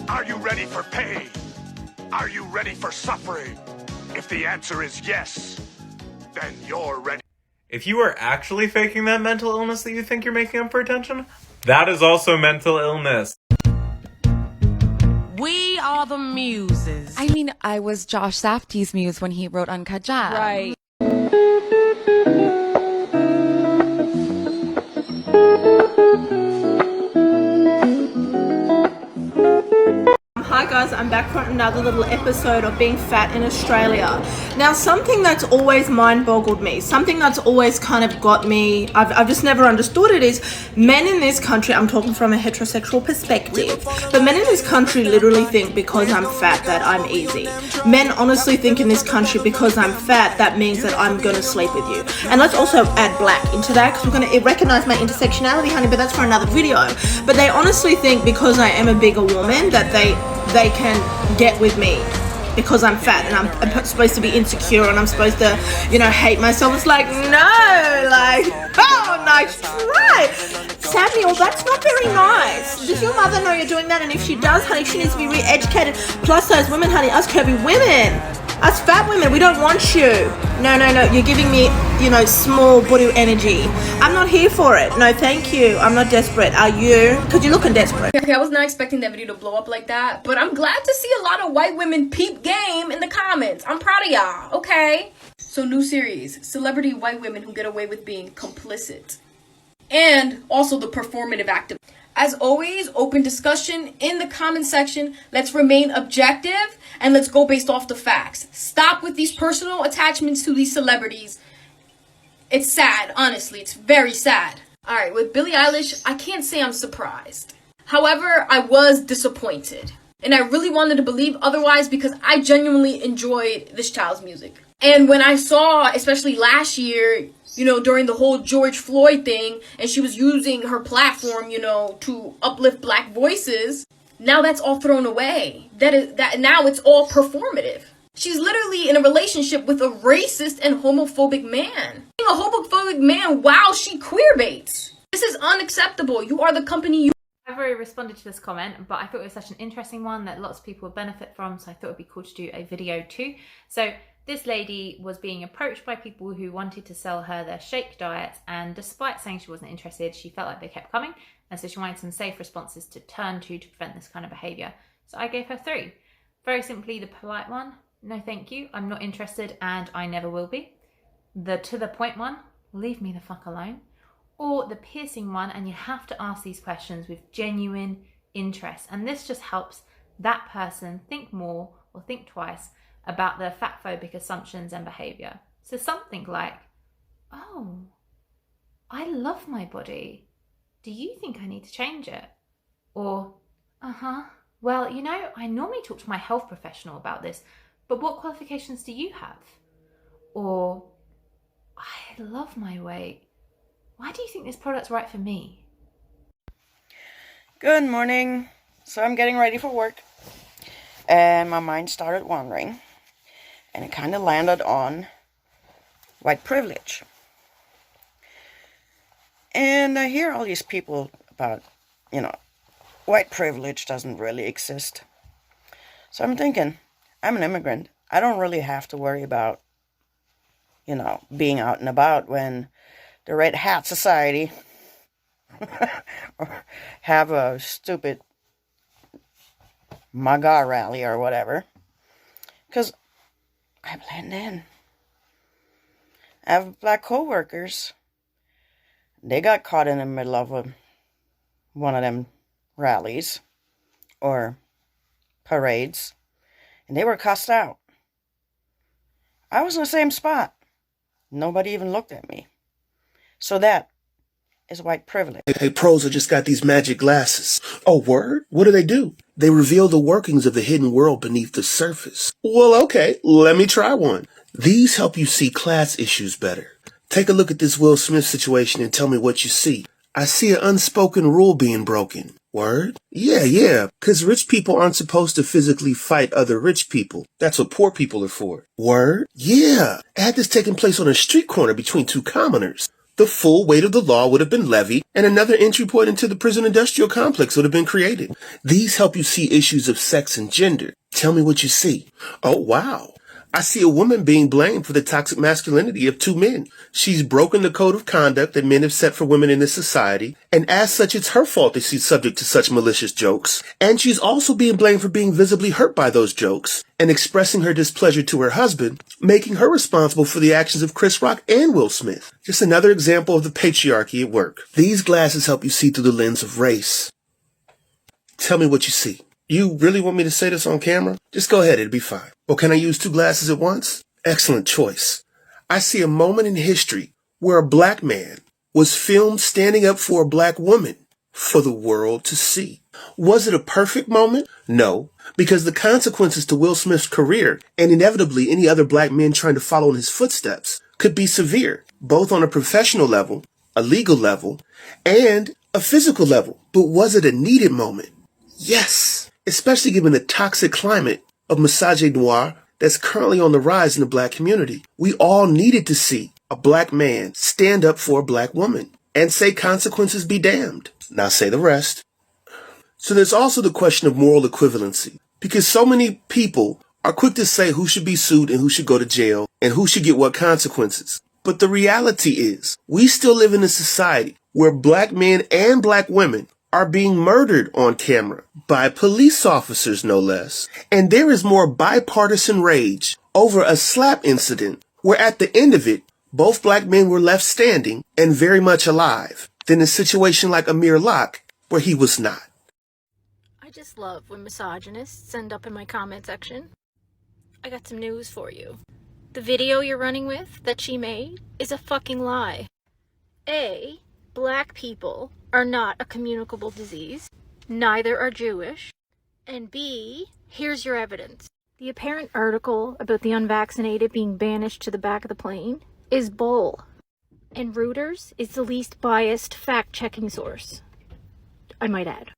Are you ready for pain? Are you ready for suffering? If the answer is yes, then you're ready. If you are actually faking that mental illness that you think you're making up for attention, that is also mental illness. We are the muses. I mean, I was Josh Safdie's muse when he wrote Uncut Gems. Right. Hi guys, I'm back for another little episode of being fat in Australia. Now, something that's always mind-boggled me, something that's always kind of got me, I've just never understood it, is men in this country, I'm talking from a heterosexual perspective, but men in this country literally think because I'm fat that I'm easy. Men honestly think in this country because I'm fat that means that I'm gonna sleep with you. And let's also add black into that because we're gonna recognize my intersectionality, honey, but that's for another video. But they honestly think because I am a bigger woman that they can get with me because I'm fat and I'm supposed to be insecure and I'm supposed to, you know, hate myself. It's like, no, like, oh, nice try. Samuel, that's not very nice. Does your mother know you're doing that? And if she does, honey, she needs to be re-educated. Plus size women, honey, us curvy women, us fat women, we don't want you. No, you're giving me, you know, small booty energy. I'm not here for it. No, thank you. I'm not desperate. Are you? Because you're looking desperate. Okay, I was not expecting that video to blow up like that, but I'm glad to see a lot of white women peep game in the comments. I'm proud of y'all, okay? So new series, celebrity white women who get away with being complicit. And also the performative active. As always, open discussion in the comment section. Let's remain objective and let's go based off the facts. Stop with these personal attachments to these celebrities. It's sad, honestly. It's very sad. Alright, with Billie Eilish, I can't say I'm surprised. However, I was disappointed. And I really wanted to believe otherwise because I genuinely enjoyed this child's music. And when I saw, especially last year, you know, during the whole George Floyd thing, and she was using her platform, you know, to uplift black voices, now that's all thrown away. That now it's all performative. She's literally in a relationship with a racist and homophobic man. A homophobic man while she queerbaits. This is unacceptable. You are the company you... I've already responded to this comment, but I thought it was such an interesting one that lots of people would benefit from, so I thought it'd be cool to do a video too. So this lady was being approached by people who wanted to sell her their shake diet, and despite saying she wasn't interested, she felt like they kept coming, and so she wanted some safe responses to turn to prevent this kind of behaviour. So I gave her 3. Very simply, the polite one, no thank you, I'm not interested and I never will be. The to the point one, leave me the fuck alone. Or the piercing one, and you have to ask these questions with genuine interest, and this just helps that person think more or think twice about their fatphobic assumptions and behaviour. So something like, oh, I love my body. Do you think I need to change it? Or, well, you know, I normally talk to my health professional about this, but what qualifications do you have? Or, I love my weight. Why do you think this product's right for me? Good morning. So I'm getting ready for work. And my mind started wandering. And it kind of landed on white privilege. And I hear all these people about, you know, white privilege doesn't really exist. So I'm thinking, I'm an immigrant. I don't really have to worry about, you know, being out and about when the Red Hat Society or have a stupid MAGA rally or whatever. Because I blend in. I have black co-workers. They got caught in the middle of one of them rallies or parades, and they were cussed out. I was in the same spot. Nobody even looked at me. So that is white privilege. Hey, pros, I just got these magic glasses. Oh, word? What do? They reveal the workings of the hidden world beneath the surface. Well, okay, let me try one. These help you see class issues better. Take a look at this Will Smith situation and tell me what you see. I see an unspoken rule being broken. Word? Yeah, because rich people aren't supposed to physically fight other rich people. That's what poor people are for. Word? Yeah, I had this taking place on a street corner between two commoners. the full weight of the law would have been levied and another entry point into the prison industrial complex would have been created. These help you see issues of sex and gender. Tell me what you see. Oh, wow. I see a woman being blamed for the toxic masculinity of two men. She's broken the code of conduct that men have set for women in this society, and as such, it's her fault that she's subject to such malicious jokes. And she's also being blamed for being visibly hurt by those jokes and expressing her displeasure to her husband, making her responsible for the actions of Chris Rock and Will Smith. Just another example of the patriarchy at work. These glasses help you see through the lens of race. Tell me what you see. You really want me to say this on camera? Just go ahead, it'll be fine. Or can I use two glasses at once? Excellent choice. I see a moment in history where a black man was filmed standing up for a black woman for the world to see. Was it a perfect moment? No, because the consequences to Will Smith's career and inevitably any other black men trying to follow in his footsteps could be severe, both on a professional level, a legal level, and a physical level. But was it a needed moment? Yes, especially given the toxic climate of misogyny that's currently on the rise in the black community. We all needed to see a black man stand up for a black woman and say consequences be damned. Now say the rest. So there's also the question of moral equivalency, because so many people are quick to say who should be sued and who should go to jail and who should get what consequences. But the reality is we still live in a society where black men and black women are being murdered on camera by police officers, no less. And there is more bipartisan rage over a slap incident where at the end of it, both black men were left standing and very much alive than a situation like Amir Locke where he was not. I just love when misogynists end up in my comment section. I got some news for you. The video you're running with that she made is a fucking lie. A, black people are not a communicable disease, neither are Jewish, and B, here's your evidence. The apparent article about the unvaccinated being banished to the back of the plane is bull, and Reuters is the least biased fact-checking source, I might add.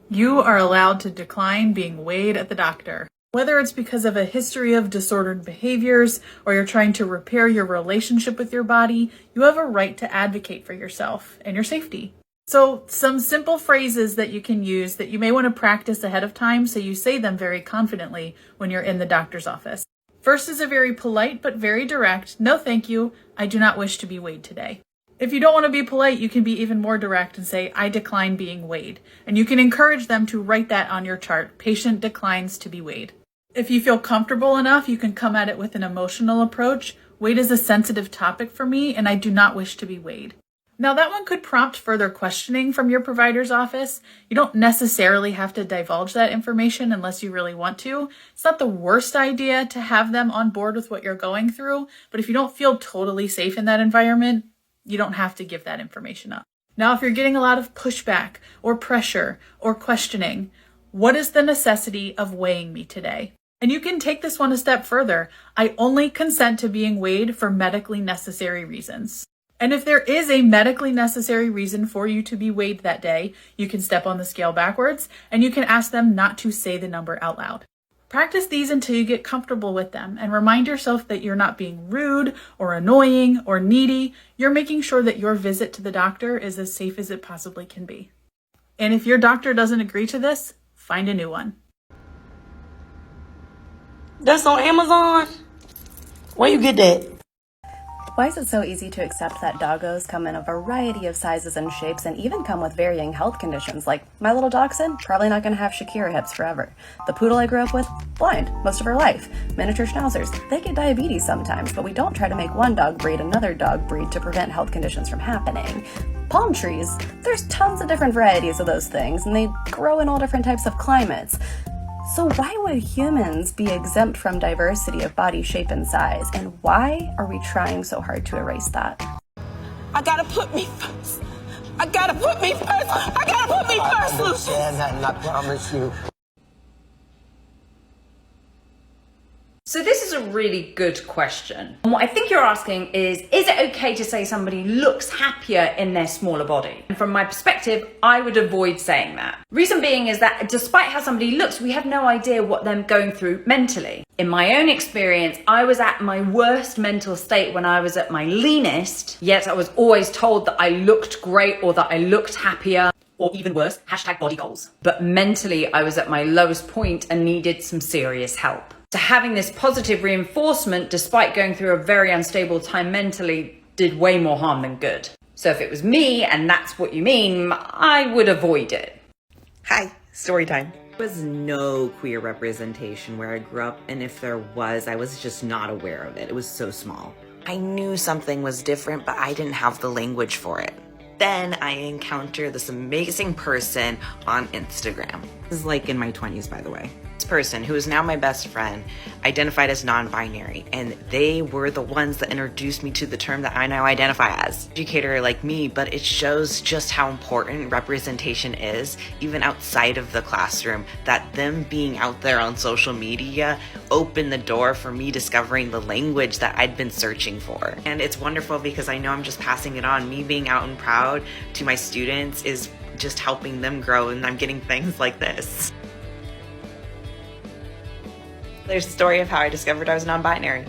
You are allowed to decline being weighed at the doctor. Whether it's because of a history of disordered behaviors or you're trying to repair your relationship with your body, you have a right to advocate for yourself and your safety. So some simple phrases that you can use that you may want to practice ahead of time so you say them very confidently when you're in the doctor's office. First is a very polite but very direct, "No thank you, I do not wish to be weighed today." If you don't want to be polite, you can be even more direct and say, "I decline being weighed." And you can encourage them to write that on your chart, "Patient declines to be weighed." If you feel comfortable enough, you can come at it with an emotional approach. "Weight is a sensitive topic for me, and I do not wish to be weighed." Now that one could prompt further questioning from your provider's office. You don't necessarily have to divulge that information unless you really want to. It's not the worst idea to have them on board with what you're going through, but if you don't feel totally safe in that environment, you don't have to give that information up. Now, if you're getting a lot of pushback or pressure or questioning, what is the necessity of weighing me today? And you can take this one a step further. I only consent to being weighed for medically necessary reasons. And if there is a medically necessary reason for you to be weighed that day, you can step on the scale backwards and you can ask them not to say the number out loud. Practice these until you get comfortable with them and remind yourself that you're not being rude or annoying or needy. You're making sure that your visit to the doctor is as safe as it possibly can be. And if your doctor doesn't agree to this, find a new one. That's on Amazon? Where you get that? Why is it so easy to accept that doggos come in a variety of sizes and shapes and even come with varying health conditions? Like my little dachshund, probably not going to have Shakira hips forever. The poodle I grew up with, blind most of her life. Miniature schnauzers, they get diabetes sometimes, but we don't try to make one dog breed another dog breed to prevent health conditions from happening. Palm trees, there's tons of different varieties of those things, and they grow in all different types of climates. So why would humans be exempt from diversity of body shape and size? And why are we trying so hard to erase that? I gotta put me first. I gotta put me first. I gotta put me first, Lucius. I promise you. So this is a really good question. And what I think you're asking is it okay to say somebody looks happier in their smaller body? And from my perspective, I would avoid saying that. Reason being is that despite how somebody looks, we have no idea what they're going through mentally. In my own experience, I was at my worst mental state when I was at my leanest, yet I was always told that I looked great or that I looked happier. Or even worse, #body goals. But mentally, I was at my lowest point and needed some serious help. So having this positive reinforcement, despite going through a very unstable time mentally, did way more harm than good. So if it was me, and that's what you mean, I would avoid it. Hi, story time. There was no queer representation where I grew up, and if there was, I was just not aware of it. It was so small. I knew something was different, but I didn't have the language for it. Then I encountered this amazing person on Instagram. This is like in my 20s, by the way. This person, who is now my best friend, identified as non-binary, and they were the ones that introduced me to the term that I now identify as. Educator like me, but it shows just how important representation is, even outside of the classroom, that them being out there on social media opened the door for me discovering the language that I'd been searching for. And it's wonderful because I know I'm just passing it on. Me being out and proud to my students is just helping them grow, and I'm getting things like this. There's a story of how I discovered I was non-binary.